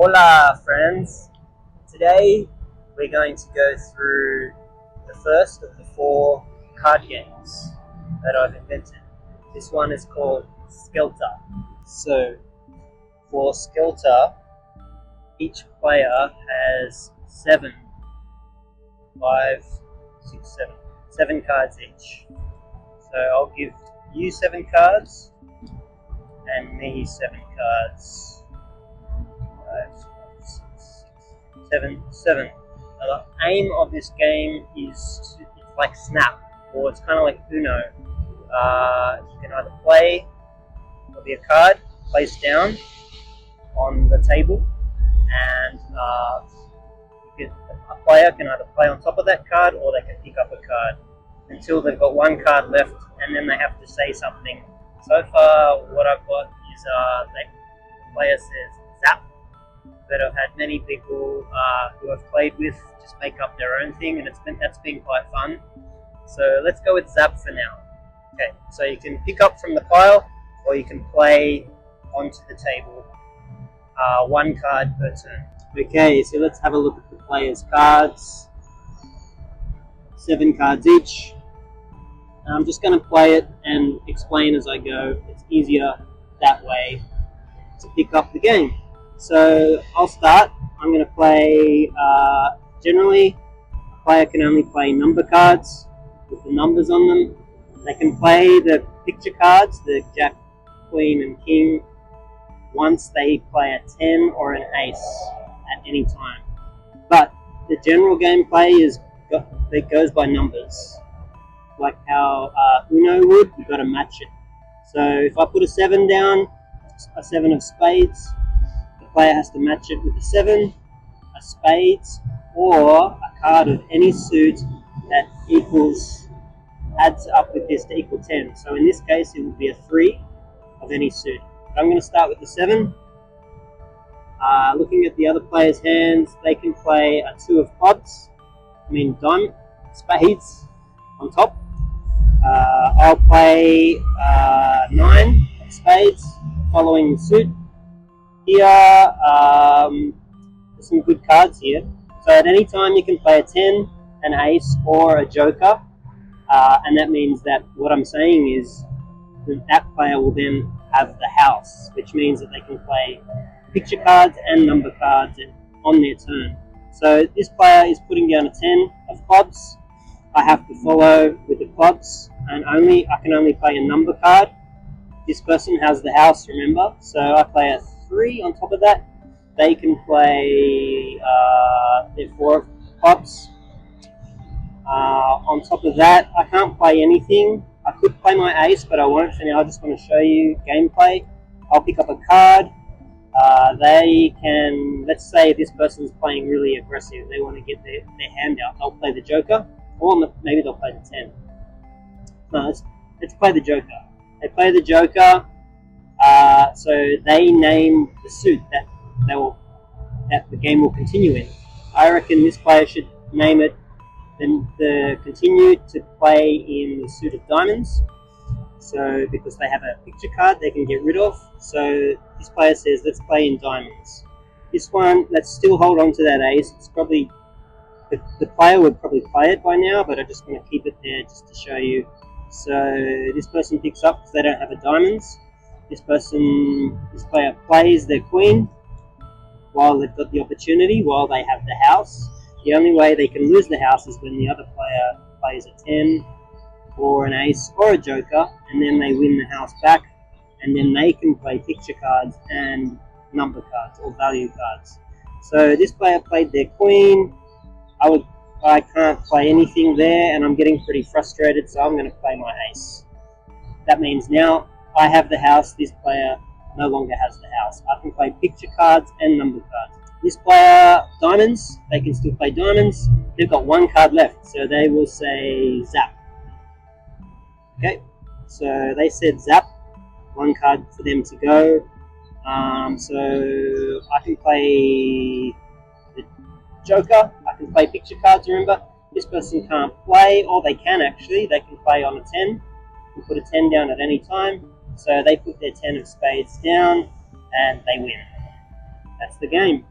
Hola friends! Today we're going to go through the first of the 4 card games that I've invented. This one is called Skelter. So for Skelter, each player has 7 cards each. So I'll give you 7 cards and me 7 cards. 7. Now, the aim of this game is it's like Snap, or it's kind of like Uno. You can either play, there'll be a card placed down on the table, and a player can either play on top of that card or they can pick up a card until they've got 1 card left, and then they have to say something. So far, what I've got is the player says Zap. But I've had many people who I've played with just make up their own thing, and that's been quite fun. So let's go with Zap for now. Okay, so you can pick up from the pile, or you can play onto the table. 1 card per turn. Okay, so let's have a look at the players' cards. 7 cards each. I'm just going to play it and explain as I go. It's easier that way to pick up the game. So I'll start. I'm going to play, generally a player can only play number cards with the numbers on them. They can play the picture cards, the Jack, Queen and King, once they play a 10 or an Ace at any time. But the general gameplay it goes by numbers. Like how Uno would, you've got to match it. So if I put a 7 down, a 7 of spades, player has to match it with a 7, a spades, or a card of any suit that adds up with this to equal 10. So in this case, it would be a 3 of any suit. But I'm going to start with the 7. Looking at the other player's hands, they can play a 2 of clubs, spades on top. I'll play 9 of spades, following the suit. Here, there's some good cards here. So at any time you can play a 10, an Ace, or a Joker. And that means that what I'm saying is that player will then have the house, which means that they can play picture cards and number cards on their turn. So this player is putting down a 10 of clubs. I have to follow with the clubs, and I can only play a number card. This person has the house, remember? So I play a 3 on top of that. They can play their 4 of clubs. On top of that, I can't play anything. I could play my Ace, but I won't for now. I just want to show you gameplay. I'll pick up a card. They can, let's say this person's playing really aggressive. They want to get their hand out. They'll play the Joker, or maybe they'll play the 10. No, let's play the Joker. They play the Joker. So they name the suit that the game will continue in. I reckon this player should name it continue to play in the suit of diamonds. So because they have a picture card they can get rid of. So this player says, let's play in diamonds. This one, let's still hold on to that Ace. It's probably, the player would probably play it by now, but I just want to keep it there just to show you. So this person picks up because they don't have a diamonds. This player plays their queen while they've got the opportunity, while they have the house. The only way they can lose the house is when the other player plays a 10 or an Ace or a Joker, and then they win the house back, and then they can play picture cards and number cards or value cards. So this player played their queen. I can't play anything there, and I'm getting pretty frustrated, so I'm going to play my Ace. That means now I have the house, this player no longer has the house. I can play picture cards and number cards. This player, diamonds, they can still play diamonds. They've got 1 card left, so they will say Zap. Okay, so they said Zap, 1 card for them to go. So I can play the Joker, I can play picture cards, remember. This person can't play, or they can actually, they can play on a 10. You can put a 10 down at any time. So they put their 10 of spades down, and they win. That's the game.